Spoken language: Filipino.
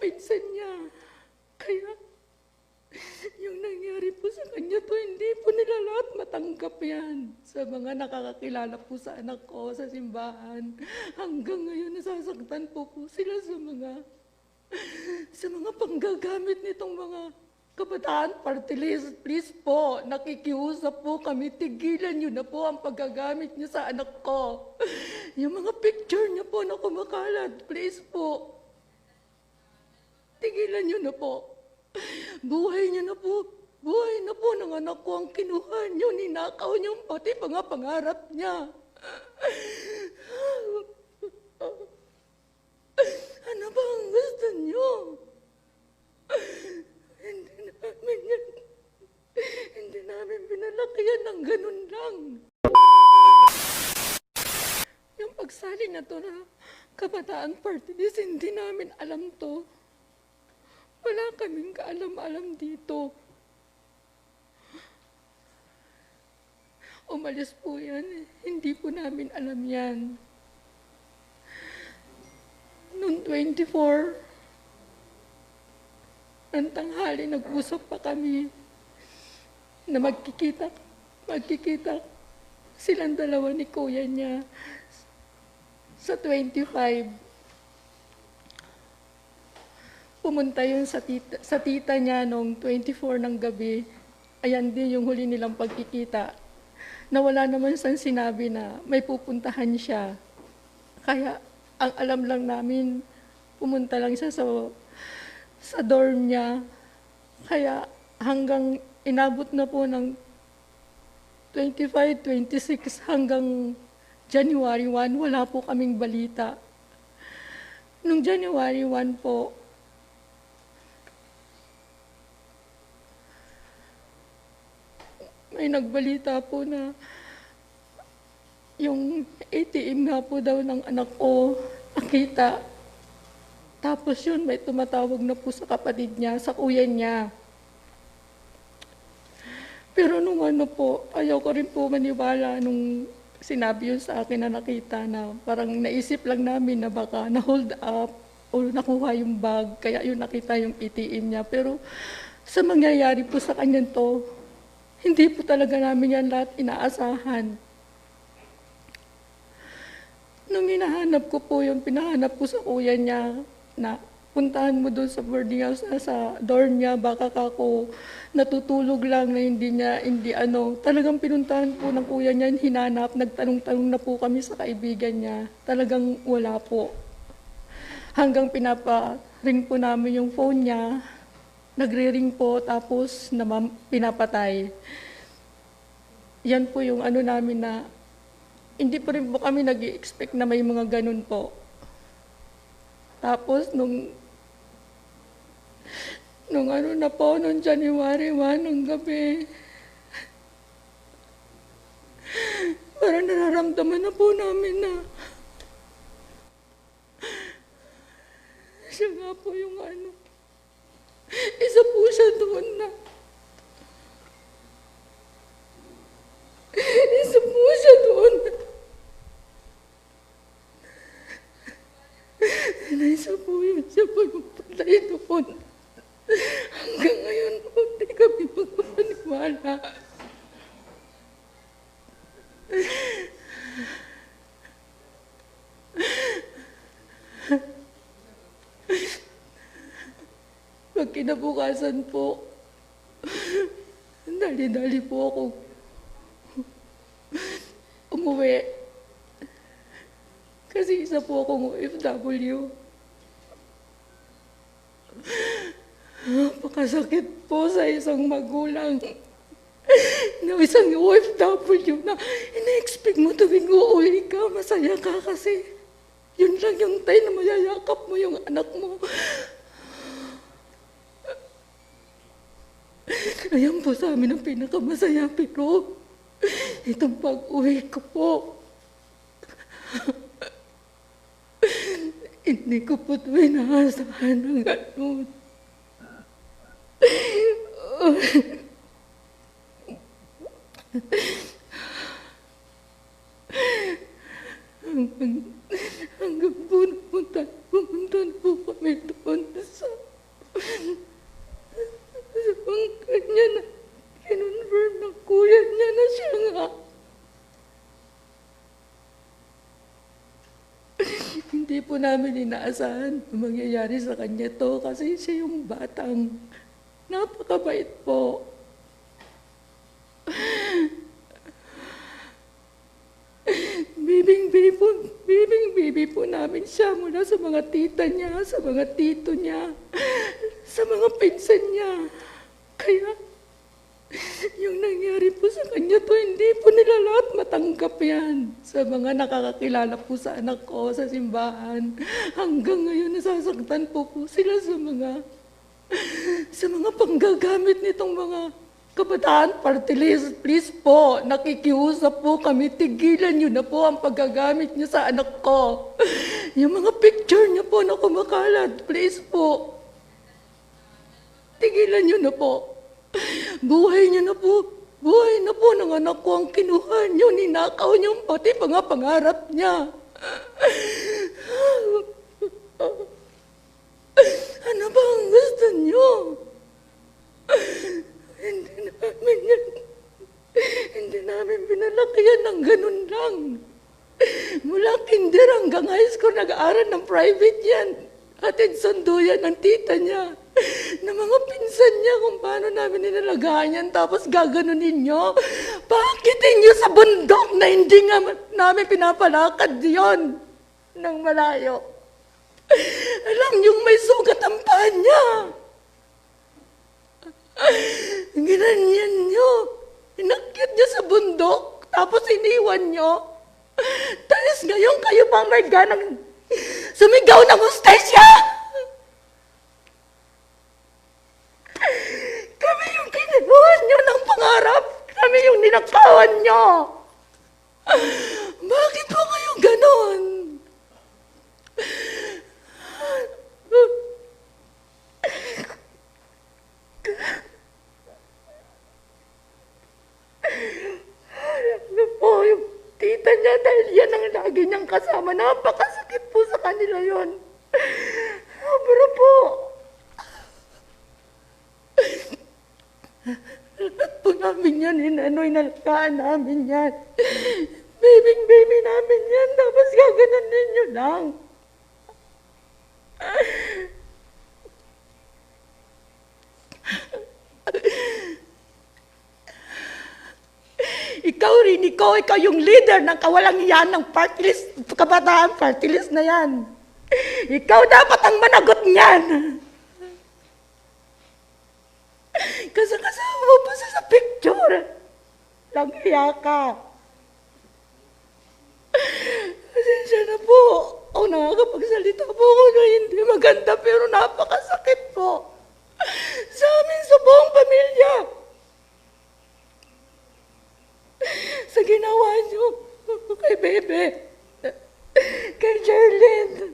pinsan niya. Kaya, yung nangyari po sa kanya to, hindi po nila lahat matanggap yan. Sa mga nakakakilala po sa anak ko sa simbahan, hanggang ngayon nasasaktan po sila sa mga panggagamit nitong mga kabataan party list. Please po, nakikiusap po kami, tigilan niyo na po ang paggagamit niyo sa anak ko. Yung mga picture niya po na kumakalat, please po, tigilan niyo na po. Buhay niya na po. Buhay na po ng anak ko ang kinuha niyo, ninakaw niyo pati mga pangarap niya. Ano ba ang gusto niyo? Hindi namin pinalakihan ng ganun lang. Yung pagsali na to na kabataan party list, hindi namin alam to. Wala kaming kaalam-alam dito. Umalis po yan. Hindi po namin alam yan. Noong 24, ng tanghali, nag-usap pa kami na magkikita silang dalawa ni kuya niya sa 25. Pumunta yun sa tita niya noong 24 ng gabi. Ayan din yung huli nilang pagkikita. Na wala naman siyang sinabi na may pupuntahan siya. Kaya ang alam lang namin, pumunta lang siya sa dorm niya. Kaya hanggang inabot na po ng 25, 26 hanggang January 1, wala po kaming balita. Nung January 1 po, may nagbalita po na yung ATM nga po daw ng anak ko nakita. Tapos yun, may tumatawag na po sa kapatid niya, sa kuya niya. Pero nung ano po, ayaw ko rin po maniwala nung sinabi yun sa akin na nakita na parang naisip lang namin na baka na-hold up o nakuha yung bag, kaya yun nakita yung ATM niya. Pero sa mangyayari po sa kanya to, hindi po talaga namin yan lahat inaasahan. Nung hinahanap ko po yung pinahanap ko sa kuya niya na puntahan mo doon sa boarding house na sa dorm niya, baka ako natutulog lang na talagang pinuntahan po ng kuya niya, hinanap, nagtanong-tanong na po kami sa kaibigan niya. Talagang wala po. Hanggang pinaparing po namin yung phone niya, nagre-ring po, tapos pinapatay. Yan po yung namin na, hindi pa rin po kami nag-i-expect na may mga ganun po. Tapos, nung January 1, nung gabi, parang nararamdaman na po namin na siya nga po yung isa po siya doon na. Isa po siya doon. Isa po yun. Siya po yung patay doon. Hanggang ngayon po, hindi kami magpapaniwala. Pag kinabukasan po, dali-dali po ako umuwi. Kasi isa po akong OFW. Napakasakit po sa isang magulang na isang OFW na ina-expect mo tuwing uuwi ka, masaya ka kasi yun lang yung time na mayayakap mo yung anak mo. Ayan po sa amin ang pinakamasaya, pero itong pag-uwi ko po, hindi ko po ito inaasahan ng ganun. Hanggang po pumunta po kami doon sa po namin inaasahan na mangyayari sa kanya to kasi siya yung batang napakabait po. Bibing-bibi po namin siya mula sa mga tita niya, sa mga tito niya, sa mga pinsan niya. Kaya, yung nangyari po sa kanya to, hindi po nila lahat matanggap yan. Sa mga nakakakilala po sa anak ko, sa simbahan, hanggang ngayon nasasaktan po sila sa mga panggagamit nitong mga kabataan party list. Please po, nakikiusap po kami, tigilan niyo na po ang paggagamit niyo sa anak ko. Yung mga picture niyo po na kumakalat, please po. Tigilan niyo na po. Buhay niyo na po. Buhay na po ng anak ko ang kinuha niyo, ninakaw niyo pati mga pangarap niya. Ano ba ang gusto niyo? Hindi namin pinalaki yan ng ganun lang. Mula kinder hanggang high school, nag-aaral ng private yan. Hatid sundo yan ng tita niya. Na mga pinsan niya kung paano namin ninalagaan yan. Tapos gaganunin niyo. Bakit inyo sa bundok na hindi nga namin pinapalakad yon ng malayo? Alam niyong may sugat ang paa niya. Ginanyan niyo. Inakyat niyo sa bundok, tapos iniwan niyo. Tapos ngayon kayo pang may ganang sumigaw ng hostesya. Kami yung kinuha niyo ng pangarap. Kami yung ninakawan niyo. Bakit po kayo ganon? Ano po, yung tita niya, dahil yan ang lagi niyang kasama, napakasakit po sa kanila yon. Pero po, lahat po namin yan, inalagaan namin yan. Baby namin yan, tapos gaganan ninyo lang. Ikaw yung leader ng kawalang yan ng party list, kabataan party list na yan. Ikaw dapat ang managot niyan. Kasi kasama mo pa sa picture. Langhiya ka. Pasensya na po. Ako nakakapagsalita po ako na hindi maganda pero napakasakit po. Sa amin, sa buong pamilya. Sa ginawa niyo kay Bebe, kay Jerlyn.